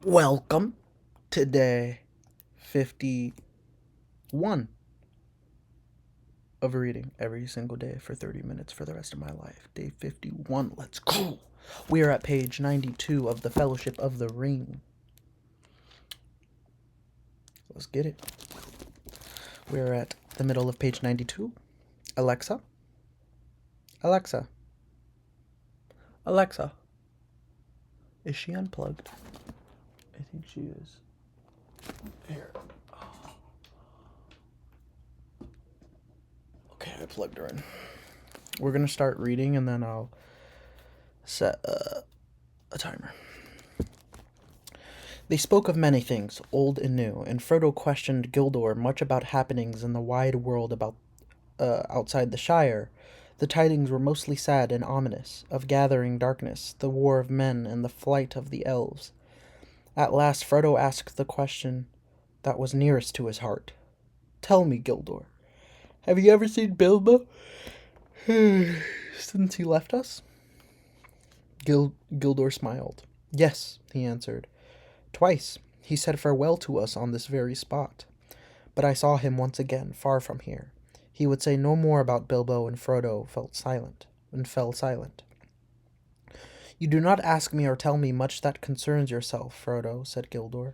Welcome to day 51 of reading every single day for 30 minutes for the rest of my life. Day 51. Let's go. We are at page 92 of the Fellowship of the Ring. Let's get it. We're at the middle of page 92. Alexa. Alexa. Alexa. Is she unplugged? I think she is. Here. Okay, I plugged her in. We're going to start reading and then I'll set a timer. They spoke of many things, old and new, and Frodo questioned Gildor much about happenings in the wide world outside the Shire. The tidings were mostly sad and ominous, of gathering darkness, the war of men, and the flight of the elves. At last Frodo asked the question that was nearest to his heart. "Tell me, Gildor, have you ever seen Bilbo since he left us?" Gildor smiled. "Yes," he answered. "Twice he said farewell to us on this very spot. But I saw him once again, far from here. He would say no more about Bilbo, and Frodo fell silent. "You do not ask me or tell me much that concerns yourself, Frodo," said Gildor.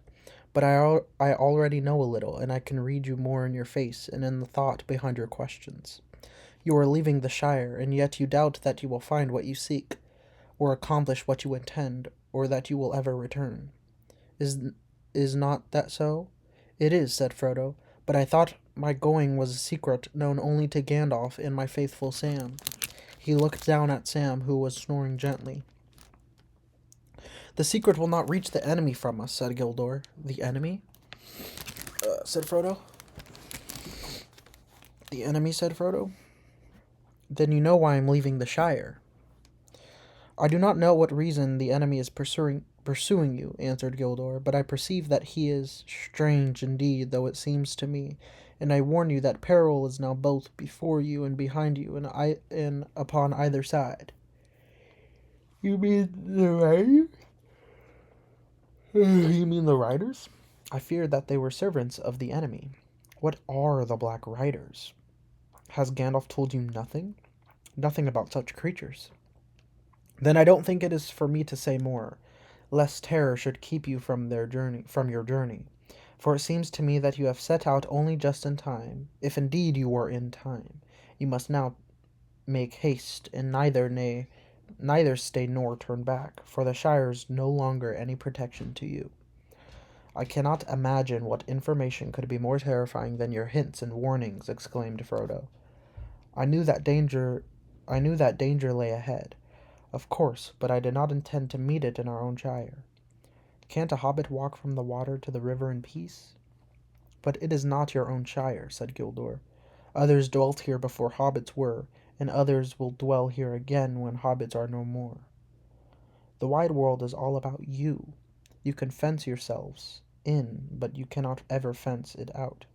"But I already know a little, and I can read you more in your face and in the thought behind your questions. You are leaving the Shire, and yet you doubt that you will find what you seek, or accomplish what you intend, or that you will ever return. Is not that so?" "It is," said Frodo, "but I thought my going was a secret known only to Gandalf and my faithful Sam." He looked down at Sam, who was snoring gently. "The secret will not reach the enemy from us," said Gildor. "The enemy?" Said Frodo. "The enemy," said Frodo. "Then you know why I'm leaving the Shire." "I do not know what reason the enemy is pursuing you," answered Gildor, "but I perceive that he is strange indeed, though it seems to me, and I warn you that peril is now both before you and behind you, and upon either side." "You mean the riders?" "You mean the riders? I feared that they were servants of the enemy. What are the Black Riders? Has Gandalf told you nothing? Nothing about such creatures? Then I don't think it is for me to say more, lest terror should keep you from your journey. For it seems to me that you have set out only just in time, if indeed you were in time. You must now make haste, and neither stay nor turn back, for the Shire's no longer any protection to you." "I cannot imagine what information could be more terrifying than your hints and warnings," exclaimed Frodo. I knew that danger lay ahead, of course, but I did not intend to meet it in our own Shire. Can't a hobbit walk from the water to the river in peace?" "But it is not your own Shire," said Gildor. "Others dwelt here before hobbits were, and others will dwell here again when hobbits are no more. The wide world is all about you. You can fence yourselves in, but you cannot ever fence it out."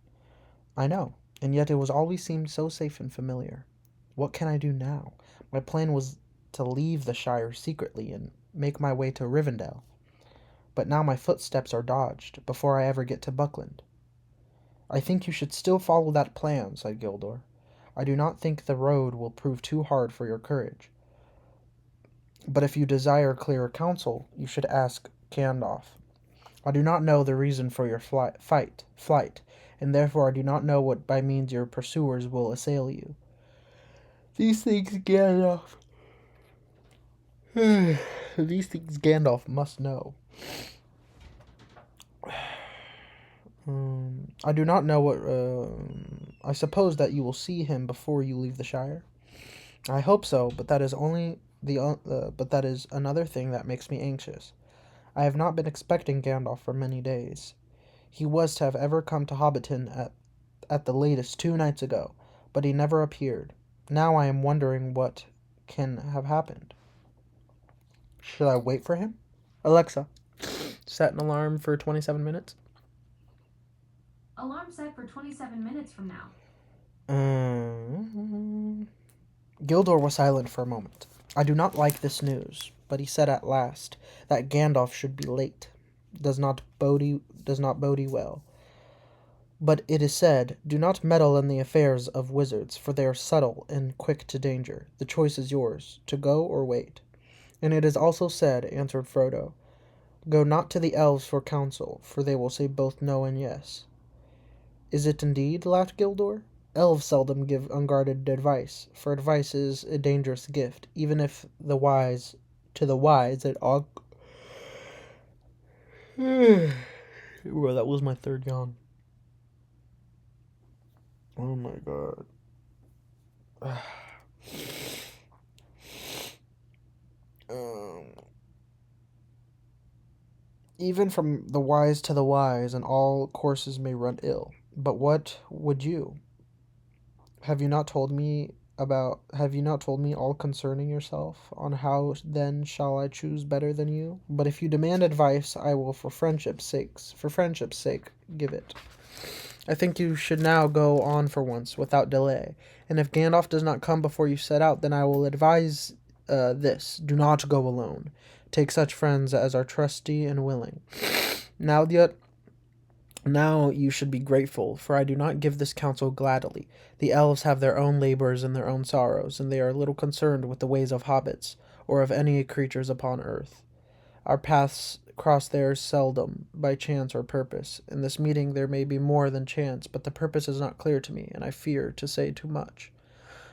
"I know, and yet it was always seemed so safe and familiar. What can I do now? My plan was to leave the Shire secretly and make my way to Rivendell. But now my footsteps are dodged before I ever get to Buckland." "I think you should still follow that plan," said Gildor. "I do not think the road will prove too hard for your courage. But if you desire clearer counsel, you should ask Gandalf. I do not know the reason for your flight, and therefore I do not know what by means your pursuers will assail you. These things Gandalf These things Gandalf must know. I do not know what. I suppose that you will see him before you leave the Shire." "I hope so, but that is another thing that makes me anxious. I have not been expecting Gandalf for many days. He was to have ever come to Hobbiton at the latest 2 nights ago, but he never appeared. Now I am wondering what can have happened. Should I wait for him?" "Alexa, set an alarm for 27 minutes." "Alarm set for 27 minutes from now." Gildor was silent for a moment. "I do not like this news," but he said at last, "that Gandalf should be late. does not bode well. But it is said, do not meddle in the affairs of wizards, for they are subtle and quick to danger. The choice is yours, to go or wait. And it is also said, answered Frodo, go not to the elves for counsel, for they will say both no and yes. Is it indeed? Laughed Gildor. Elves seldom give unguarded advice, for advice is a dangerous gift, even if the wise it all. Bro, that was my third yawn. Oh my god. um, Even from the wise to the wise, and all courses may run ill. But what would you? Have you not told me all concerning yourself? On how then shall I choose better than you? But if you demand advice, I will for friendship's sake give it. I think you should now go on for once, without delay. And if Gandalf does not come before you set out, then I will advise this. Do not go alone. Take such friends as are trusty and willing. Now you should be grateful, for I do not give this counsel gladly. The elves have their own labors and their own sorrows, and they are little concerned with the ways of hobbits, or of any creatures upon earth. Our paths cross theirs seldom, by chance or purpose. In this meeting there may be more than chance, but the purpose is not clear to me, and I fear to say too much.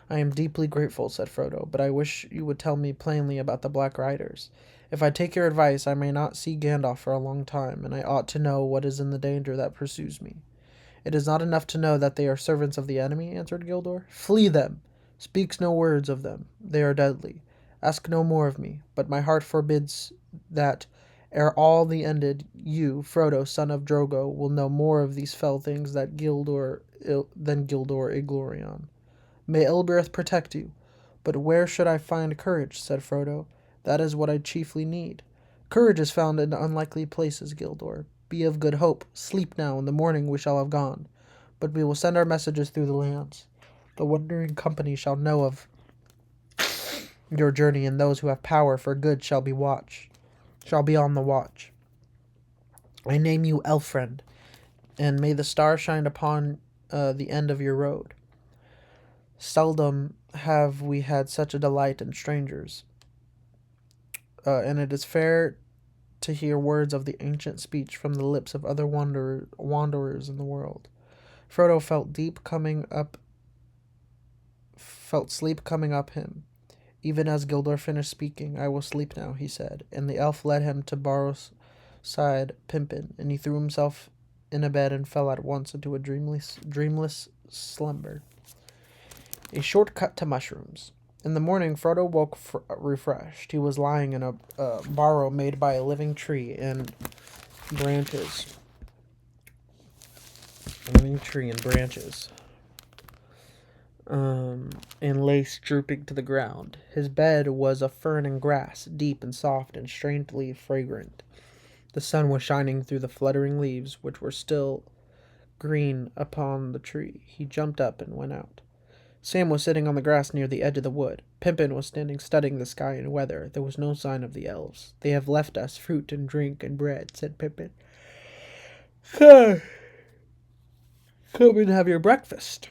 I am deeply grateful, said Frodo, but I wish you would tell me plainly about the Black Riders. If I take your advice, I may not see Gandalf for a long time, and I ought to know what is in the danger that pursues me. It is not enough to know that they are servants of the enemy, answered Gildor. Flee them! Speak no words of them. They are deadly. Ask no more of me, but my heart forbids that, ere all the ended, you, Frodo, son of Drogo, will know more of these fell things than Gildor Iglorion. May Elbereth protect you. But where should I find courage? Said Frodo. That is what I chiefly need. Courage is found in unlikely places, Gildor. Be of good hope. Sleep now. In the morning we shall have gone. But we will send our messages through the lands. The wandering company shall know of your journey, and those who have power for good shall be on the watch. I name you Elfriend, and may the star shine upon the end of your road. Seldom have we had such a delight in strangers, and it is fair to hear words of the ancient speech from the lips of other wanderers in the world. Frodo felt sleep coming up him. Even as Gildor finished speaking, I will sleep now, he said, and the elf led him to Borrow's side Pippin, and he threw himself in a bed and fell at once into a dreamless slumber. A short cut to mushrooms. In the morning, Frodo woke refreshed. He was lying in a burrow made by a living tree and branches. And lace drooping to the ground. His bed was of fern and grass, deep and soft and strangely fragrant. The sun was shining through the fluttering leaves, which were still green upon the tree. He jumped up and went out. Sam was sitting on the grass near the edge of the wood. Pippin was standing studying the sky and weather. There was no sign of the elves. They have left us fruit and drink and bread, said Pippin. Come and have your breakfast.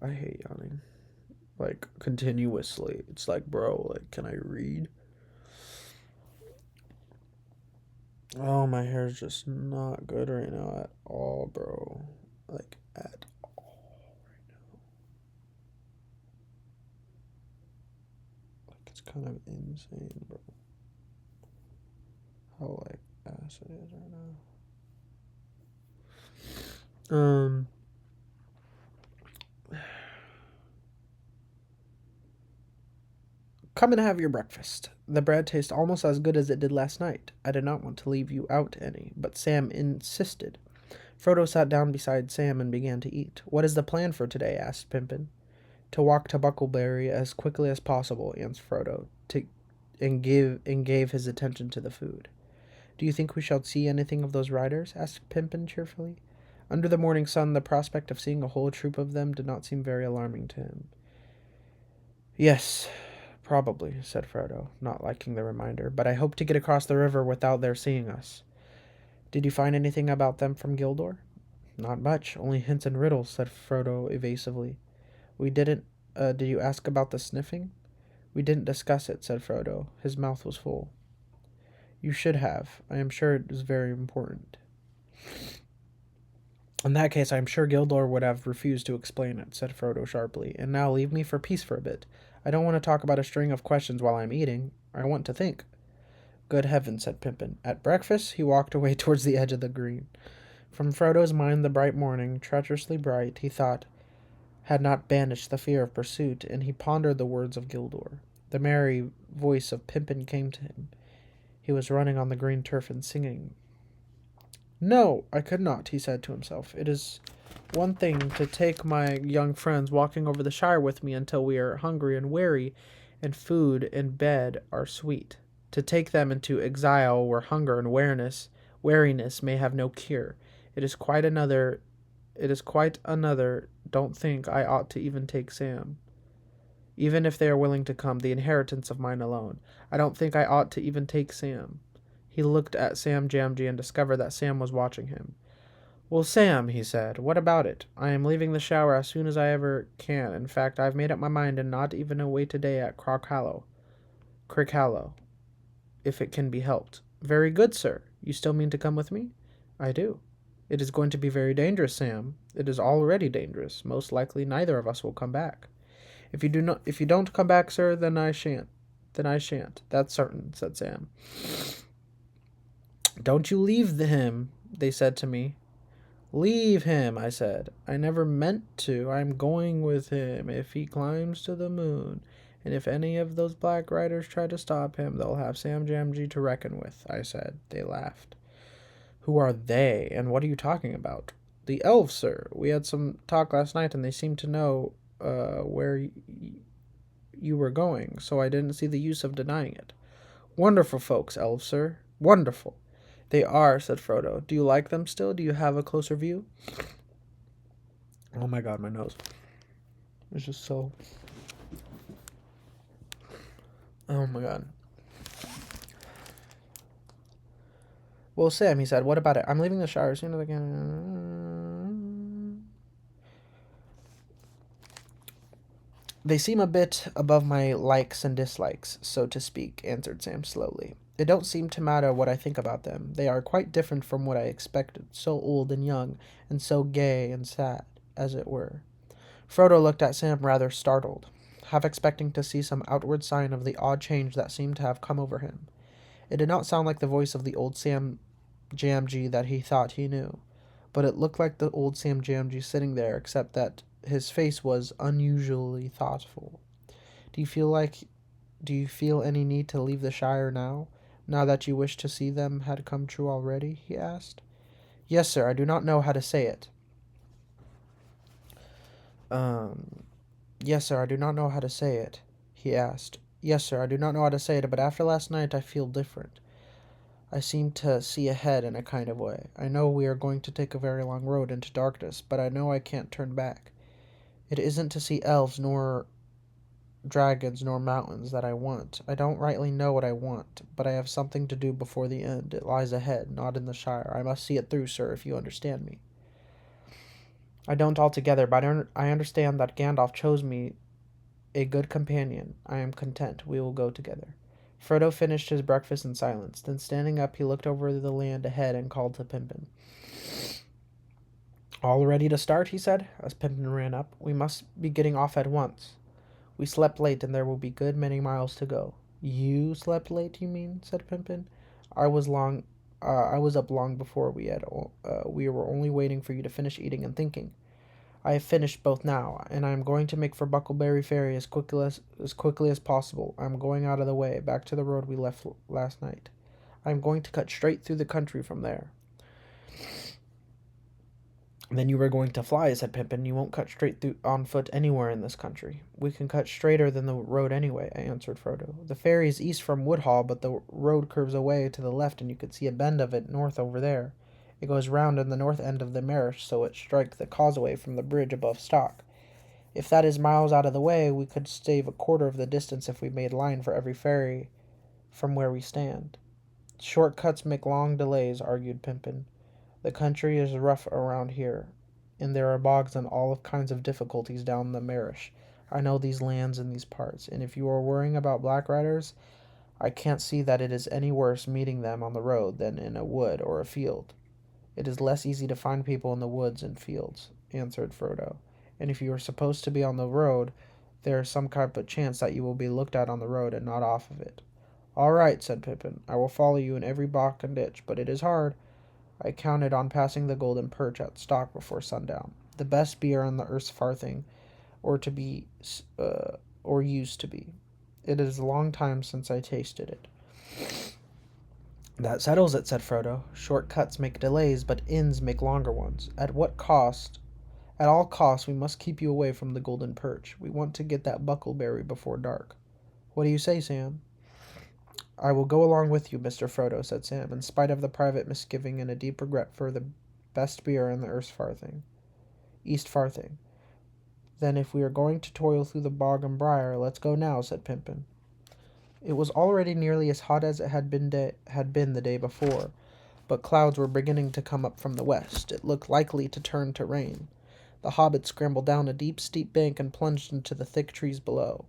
I hate yawning. Like, continuously. It's like, bro, like, can I read? Oh, my hair's just not good right now at all, bro. Like, at all right now. Like, it's kind of insane, bro. How, like, ass it is right now. Come and have your breakfast. The bread tastes almost as good as it did last night. I did not want to leave you out any, but Sam insisted. Frodo sat down beside Sam and began to eat. What is the plan for today? Asked Pippin. To walk to Bucklebury as quickly as possible, answered Frodo, and gave his attention to the food. Do you think we shall see anything of those riders? Asked Pippin cheerfully. Under the morning sun, the prospect of seeing a whole troop of them did not seem very alarming to him. Yes, Probably, said Frodo, not liking the reminder, but I hope to get across the river without their seeing us. Did you find anything about them from Gildor? Not much, only hints and riddles, said Frodo evasively. We didn't, did you ask about the sniffing? We didn't discuss it, said Frodo. His mouth was full. You should have. I am sure it is very important. In that case, I am sure Gildor would have refused to explain it, said Frodo sharply. And now leave me for peace for a bit. I don't want to talk about a string of questions while I'm eating. I want to think. Good heavens, said Pippin. At breakfast, he walked away towards the edge of the green. From Frodo's mind the bright morning, treacherously bright, he thought, had not banished the fear of pursuit, and he pondered the words of Gildor. The merry voice of Pippin came to him. He was running on the green turf and singing. No, I could not, he said to himself. It is one thing to take my young friends walking over the Shire with me until we are hungry and weary, and food and bed are sweet. To take them into exile where hunger and weariness may have no cure. It is quite another. Don't think I ought to even take Sam. Even if they are willing to come, the inheritance of mine alone. I don't think I ought to even take Sam. He looked at Sam Gamgee and discovered that Sam was watching him. Well, Sam, he said, what about it? I am leaving the shower as soon as I ever can. In fact, I've made up my mind and not even away today at Crickhallow, if it can be helped. Very good, sir. You still mean to come with me? I do. It is going to be very dangerous, Sam. It is already dangerous. Most likely neither of us will come back. If you don't come back, sir, then I shan't. That's certain, said Sam. Don't you leave him, they said to me. Leave him, I said. I never meant to. I'm going with him if he climbs to the moon. And if any of those Black Riders try to stop him, they'll have Sam Gamgee to reckon with, I said. They laughed. Who are they, and what are you talking about? The elves, sir. We had some talk last night, and they seemed to know where you were going, so I didn't see the use of denying it. Wonderful folks, elves, sir. Wonderful. They are, said Frodo. Do you like them still? Do you have a closer view? Oh my god, my nose. It's just so... Oh my god. Well, Sam, he said, what about it? I'm leaving the Shire as soon as I can. They seem a bit above my likes and dislikes, so to speak, answered Sam slowly. It don't seem to matter what I think about them. They are quite different from what I expected, so old and young, and so gay and sad, as it were. Frodo looked at Sam rather startled, half expecting to see some outward sign of the odd change that seemed to have come over him. It did not sound like the voice of the old Sam Gamgee that he thought he knew, but it looked like the old Sam Gamgee sitting there, except that his face was unusually thoughtful. Do you feel any need to leave the Shire now that you wish to see them had come true already? He asked. Yes, sir, I do not know how to say it. Yes, sir, I do not know how to say it, he asked. Yes, sir, I do not know how to say it, but after last night I feel different. I seem to see ahead in a kind of way. I know we are going to take a very long road into darkness, but I know I can't turn back. It isn't to see elves, nor dragons, nor mountains that I want. I don't rightly know what I want, but I have something to do before the end. It lies ahead, not in the Shire. I must see it through, sir, if you understand me. I don't altogether, but I understand that Gandalf chose me a good companion. I am content. We will go together. Frodo finished his breakfast in silence. Then, standing up, he looked over the land ahead and called to Pippin. All ready to start, he said, as Pippin ran up. We must be getting off at once. We slept late, and there will be good many miles to go. You slept late, you mean? Said Pippin. I was up long before we were only waiting for you to finish eating and thinking. I have finished both now, and I am going to make for Buckleberry Ferry as quickly as possible. I am going out of the way, back to the road we left last night. I am going to cut straight through the country from there. Then you are going to fly, said Pippin. You won't cut straight through on foot anywhere in this country. We can cut straighter than the road anyway, answered Frodo. The ferry is east from Woodhall, but the road curves away to the left, and you could see a bend of it north over there. It goes round in the north end of the marsh, so it strikes the causeway from the bridge above Stock. If that is miles out of the way, we could save a quarter of the distance if we made line for every ferry from where we stand. Shortcuts make long delays, argued Pimpin. The country is rough around here, and there are bogs and all kinds of difficulties down the Marish. I know these lands and these parts, and if you are worrying about black riders, I can't see that it is any worse meeting them on the road than in a wood or a field. It is less easy to find people in the woods and fields, answered Frodo. And if you are supposed to be on the road, there is some kind of chance that you will be looked at on the road and not off of it. All right, said Pippin. I will follow you in every bog and ditch, but it is hard. I counted on passing the Golden Perch at stock before sundown. The best beer on the Earthsfarthing, or to be, or used to be. It is a long time since I tasted it. That settles it, said Frodo. Short cuts make delays, but inns make longer ones. At what cost? At all costs, we must keep you away from the Golden Perch. We want to get that Buckleberry before dark. What do you say, Sam? I will go along with you, Mr. Frodo, said Sam, in spite of the private misgiving and a deep regret for the best beer in the East Farthing. Then if we are going to toil through the bog and briar, let's go now, said Pimpin. It was already nearly as hot as it had been the day before, but clouds were beginning to come up from the west. It looked likely to turn to rain. The hobbits scrambled down a deep, steep bank and plunged into the thick trees below.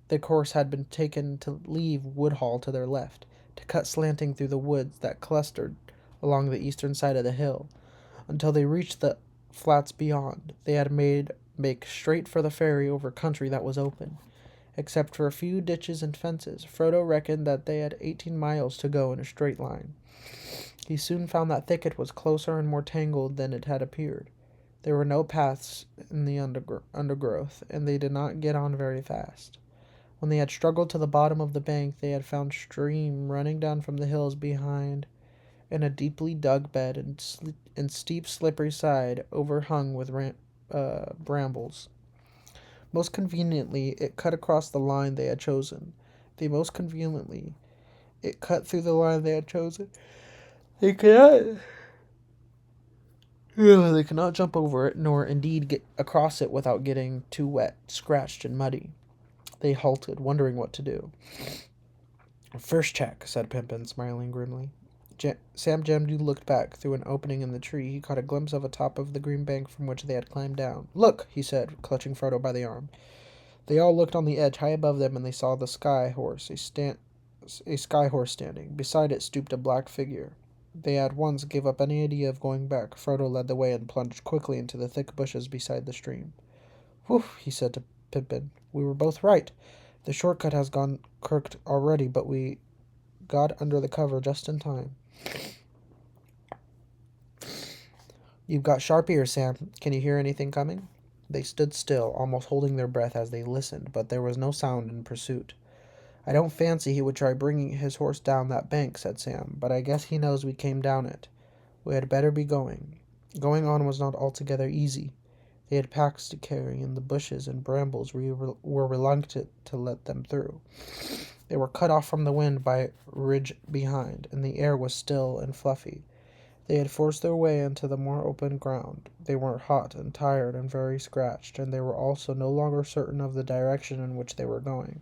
Their course had been taken to leave Woodhall to their left, to cut slanting through the woods that clustered along the eastern side of the hill. Until they reached the flats beyond, they had make straight for the ferry over country that was open. Except for a few ditches and fences, Frodo reckoned that they had 18 miles to go in a straight line. He soon found that thicket was closer and more tangled than it had appeared. There were no paths in the undergrowth, and they did not get on very fast. When they had struggled to the bottom of the bank, they had found stream running down from the hills behind, in a deeply dug bed and steep, slippery side overhung with brambles. Most conveniently, it cut across the line they had chosen. It cut through the line they had chosen. They cannot jump over it, nor indeed get across it without getting too wet, scratched, and muddy. They halted, wondering what to do. First check, said Pippin, smiling grimly. Sam Jamdu looked back. Through an opening in the tree, he caught a glimpse of a top of the green bank from which they had climbed down. Look, he said, clutching Frodo by the arm. They all looked on the edge high above them, and they saw the sky horse, a sky horse standing. Beside it stooped a black figure. They at once gave up any idea of going back. Frodo led the way and plunged quickly into the thick bushes beside the stream. Whew, he said to Pippin. We were both right. The shortcut has gone crooked already, but we got under the cover just in time. You've got sharp ears, Sam. Can you hear anything coming? They stood still, almost holding their breath as they listened, but there was no sound in pursuit. I don't fancy he would try bringing his horse down that bank, said Sam, but I guess he knows we came down it. We had better be going. Going on was not altogether easy. They had packs to carry, and the bushes and brambles were reluctant to let them through. They were cut off from the wind by a ridge behind, and the air was still and fluffy. They had forced their way into the more open ground. They were hot and tired and very scratched, and they were also no longer certain of the direction in which they were going.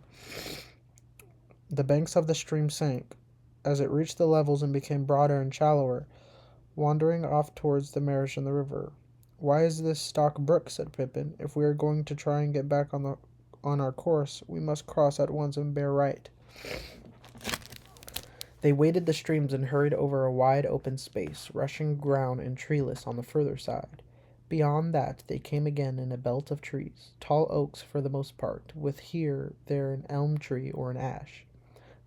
The banks of the stream sank, as it reached the levels and became broader and shallower, wandering off towards the Marish and the river. Why is this stock brook? Said Pippin. If we are going to try and get back on our course, we must cross at once and bear right. They waded the streams and hurried over a wide open space, rushing ground and treeless on the further side. Beyond that they came again in a belt of trees, tall oaks for the most part, with here, there an elm tree or an ash.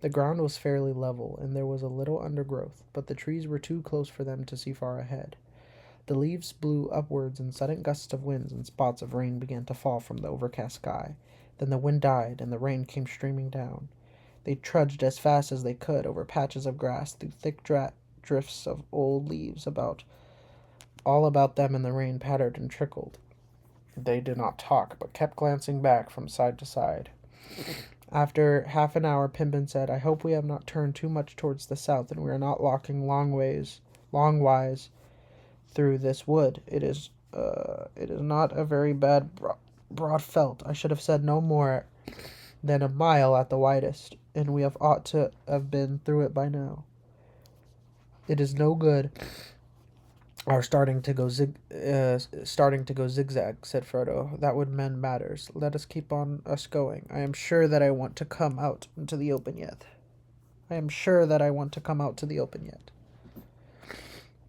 The ground was fairly level, and there was a little undergrowth, but the trees were too close for them to see far ahead. The leaves blew upwards in sudden gusts of winds, and spots of rain began to fall from the overcast sky. Then the wind died, and the rain came streaming down. They trudged as fast as they could over patches of grass, through thick drifts of old leaves all about them, and the rain pattered and trickled. They did not talk, but kept glancing back from side to side. After half an hour, Pippin said, I hope we have not turned too much towards the south, and we are not walking longwise through this wood. It is not a very bad broad felt. I should have said no more than a mile at the widest, and we have ought to have been through it by now. It is no good our starting to go zigzag, said Frodo. That would mend matters. Let us keep on us going. I am sure that I want to come out into the open yet. I am sure that I want to come out to the open yet.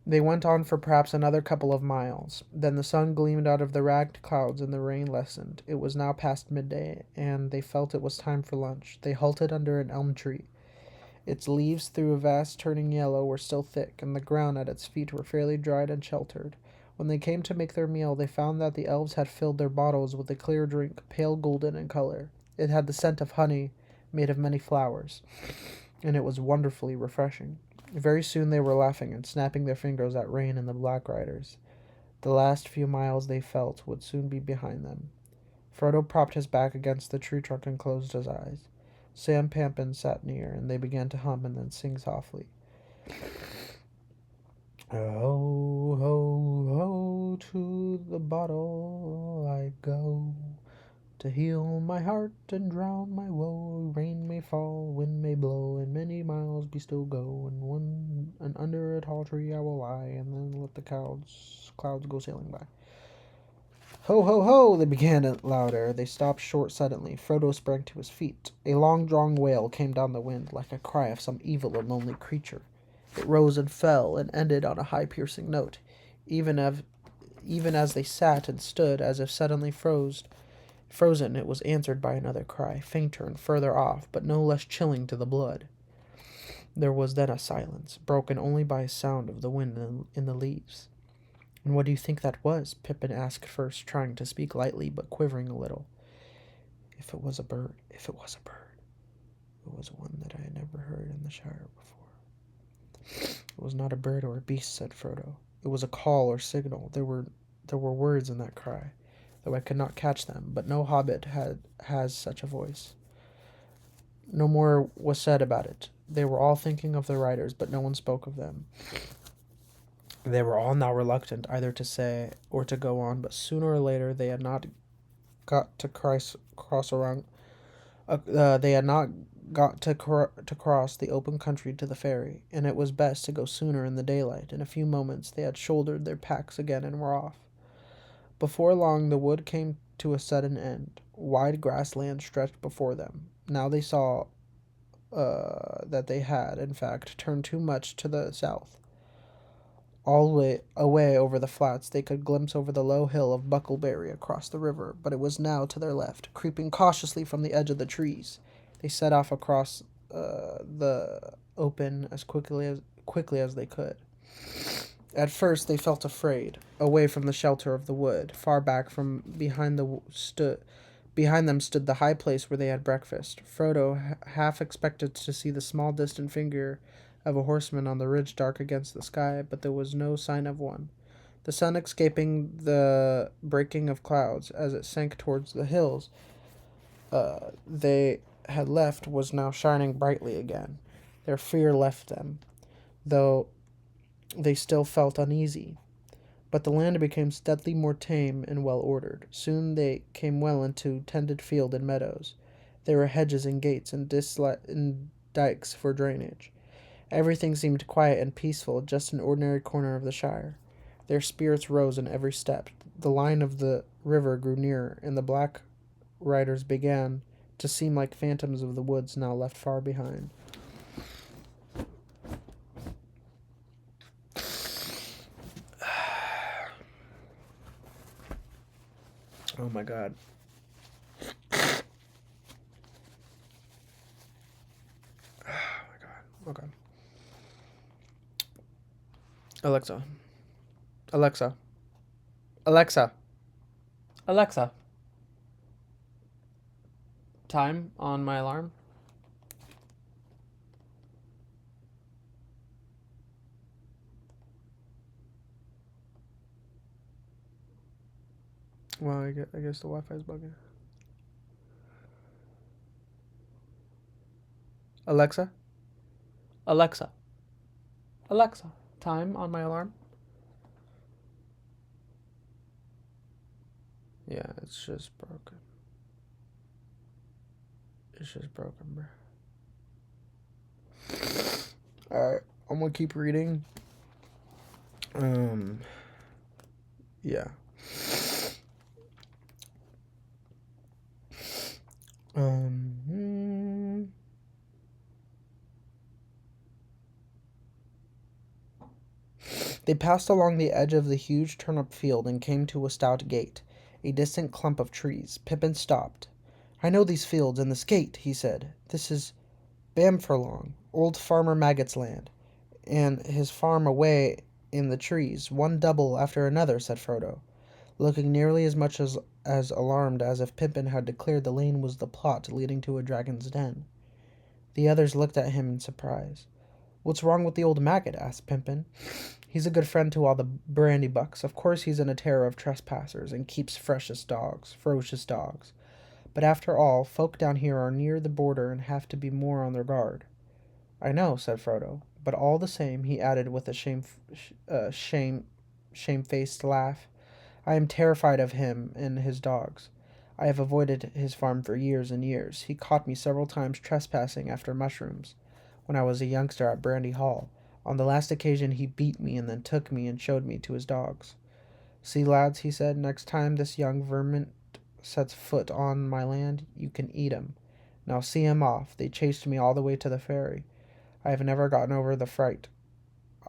They went on for perhaps another couple of miles. Then the sun gleamed out of the ragged clouds and the rain lessened. It was now past midday, and they felt it was time for lunch. They halted under an elm tree. Its leaves, through a vast turning yellow, were still thick, and the ground at its feet were fairly dried and sheltered. When they came to make their meal, they found that the elves had filled their bottles with a clear drink, pale golden in color. It had the scent of honey made of many flowers, and it was wonderfully refreshing. Very soon they were laughing and snapping their fingers at Rain and the Black Riders. The last few miles they felt would soon be behind them. Frodo propped his back against the tree trunk and closed his eyes. Sam Pampin sat near, and they began to hum and then sing softly. Ho, ho, ho, to the bottle I go, to heal my heart and drown my woe. Rain may fall, wind may blow, and many miles be still go, and under a tall tree I will lie, and then let the clouds go sailing by. Ho, ho, ho! They began it louder. They stopped short suddenly. Frodo sprang to his feet. A long-drawn wail came down the wind, like a cry of some evil and lonely creature. It rose and fell, and ended on a high piercing note, even as they sat and stood, as if suddenly frozen. It was answered by another cry, fainter and further off, but no less chilling to the blood. There was then a silence, broken only by a sound of the wind in the leaves. And what do you think that was? Pippin asked first, trying to speak lightly, but quivering a little. If it was a bird. It was one that I had never heard in the Shire before. It was not a bird or a beast, said Frodo. It was a call or signal. There were words in that cry, though I could not catch them, but no hobbit has such a voice. No more was said about it. They were all thinking of the riders, but no one spoke of them. They were all now reluctant either to say or to go on, but sooner or later they had not got to cross the open country to the ferry, and it was best to go sooner in the daylight. In a few moments they had shouldered their packs again and were off. Before long the wood came to a sudden end. Wide grassland stretched before them. Now they saw that they had, in fact, turned too much to the south. All away over the flats they could glimpse over the low hill of Buckleberry across the river, but it was now to their left. Creeping cautiously from the edge of the trees, they set off across the open as quickly as they could. At first they felt afraid, away from the shelter of the wood. Far back from behind them stood the high place where they had breakfast. Frodo half expected to see the small distant figure of a horseman on the ridge dark against the sky, but there was no sign of one. The sun, escaping the breaking of clouds as it sank towards the hills they had left, was now shining brightly again. Their fear left them, though they still felt uneasy. But the land became steadily more tame and well ordered. Soon they came well into tended field and meadows. There were hedges and gates and dikes for drainage. Everything seemed quiet and peaceful, just an ordinary corner of the Shire. Their spirits rose in every step. The line of the river grew nearer, and the Black Riders began to seem like phantoms of the woods now left far behind. Oh my god. Oh my god. Okay. Alexa. Alexa. Alexa. Alexa. Time on my alarm. Well, I guess the Wi-Fi is bugging. Alexa? Alexa. Alexa. Time on my alarm. Yeah, it's just broken. It's just broken, bro. Alright, I'm gonna keep reading. Yeah. Hmm. They passed along the edge of the huge turnip field and came to a stout gate, a distant clump of trees. Pippin stopped. I know these fields and this gate, he said. This is Bamfurlong, old Farmer Maggot's land, and his farm away in the trees, one double after another, said Frodo, looking nearly as much as alarmed as if Pippin had declared the lane was the plot leading to a dragon's den. The others looked at him in surprise. What's wrong with the old maggot? Asked Pippin. He's a good friend to all the Brandybucks. Of course he's in a terror of trespassers and keeps ferocious dogs. But after all, folk down here are near the border and have to be more on their guard. I know, said Frodo, but all the same, he added with a shamefaced laugh, I am terrified of him and his dogs. I have avoided his farm for years and years. He caught me several times trespassing after mushrooms when I was a youngster at Brandy Hall. On the last occasion he beat me and then took me and showed me to his dogs. See, lads, he said, next time this young vermin sets foot on my land, you can eat him. Now see him off. They chased me all the way to the ferry. I have never gotten over the fright.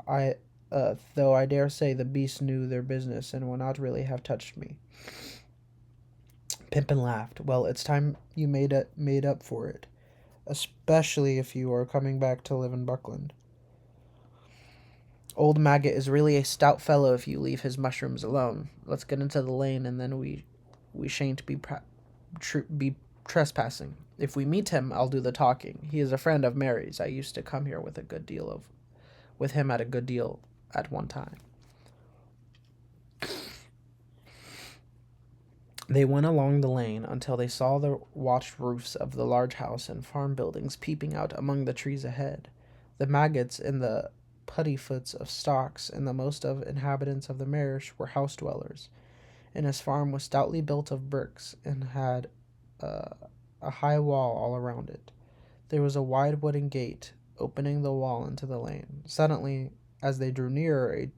I, though I dare say the beasts knew their business and would not really have touched me. Pippin laughed. Well, it's time you made up for it, especially if you are coming back to live in Buckland. Old Maggot is really a stout fellow if you leave his mushrooms alone. Let's get into the lane, and then we shan't be trespassing. If we meet him, I'll do the talking. He is a friend of Mary's. I used to come here with him at a good deal at one time. They went along the lane until they saw the watched roofs of the large house and farm buildings peeping out among the trees ahead. The maggots in the puttyfoots of stalks and the most of inhabitants of the Marsh were house dwellers, and his farm was stoutly built of bricks and had a high wall all around it. There was a wide wooden gate opening the wall into the lane. Suddenly, as they drew nearer, a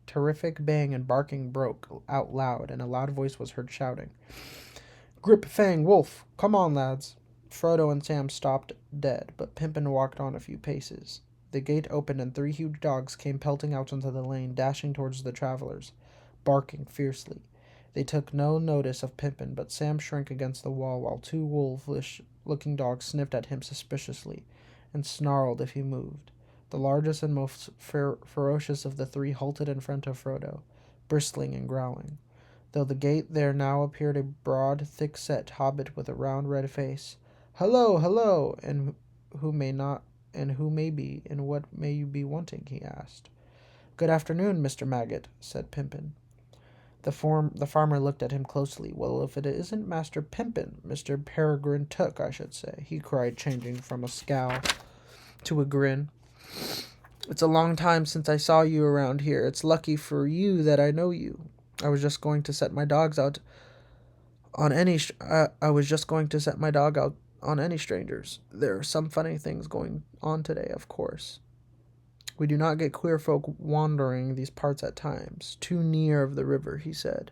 terrific bang and barking broke out loud, and a loud voice was heard shouting, Grip, Fang, Wolf, come on, lads. Frodo and Sam stopped dead, but Pippin walked on a few paces. The gate opened, and 3 huge dogs came pelting out into the lane, dashing towards the travelers, barking fiercely. They took no notice of Pippin, but Sam shrank against the wall while 2 wolfish-looking dogs sniffed at him suspiciously and snarled if he moved. The largest and most ferocious of the 3 halted in front of Frodo, bristling and growling. Though the gate there now appeared a broad, thick-set hobbit with a round red face. Hello, hello, and who may be, and what may you be wanting? He asked. Good afternoon, Mr. Maggot, said Pippin. The farmer looked at him closely. Well, if it isn't Master Pippin, Mr. Peregrine Took, I should say, he cried, changing from a scowl to a grin. It's a long time since I saw you around here. It's lucky for you that I know you. I was just going to set my dogs out on any. I was just going to set my dog out on any strangers. There are some funny things going on today, of course. We do not get queer folk wandering these parts at times. Too near of the river, he said,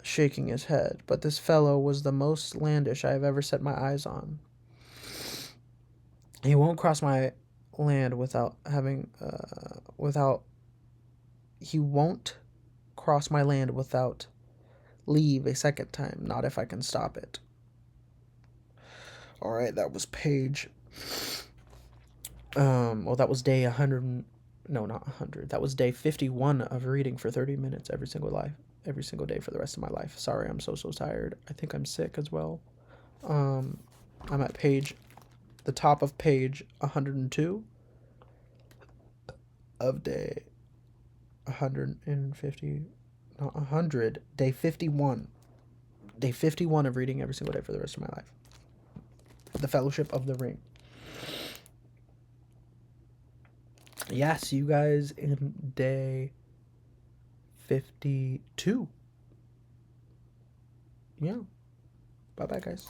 shaking his head. But this fellow was the most landish I have ever set my eyes on. He won't cross my land He won't cross my land without leave a second time. Not if I can stop it. All right, that was page. That was day 100. No, not 100. That was day 51 of reading for 30 minutes every single day for the rest of my life. Sorry, I'm so tired. I think I'm sick as well. I'm at the top of page 102 of day 150, not 100, day 51. Day 51 of reading every single day for the rest of my life. The Fellowship of the Ring. Yeah, see you guys in day 52. Yeah. Bye bye, guys.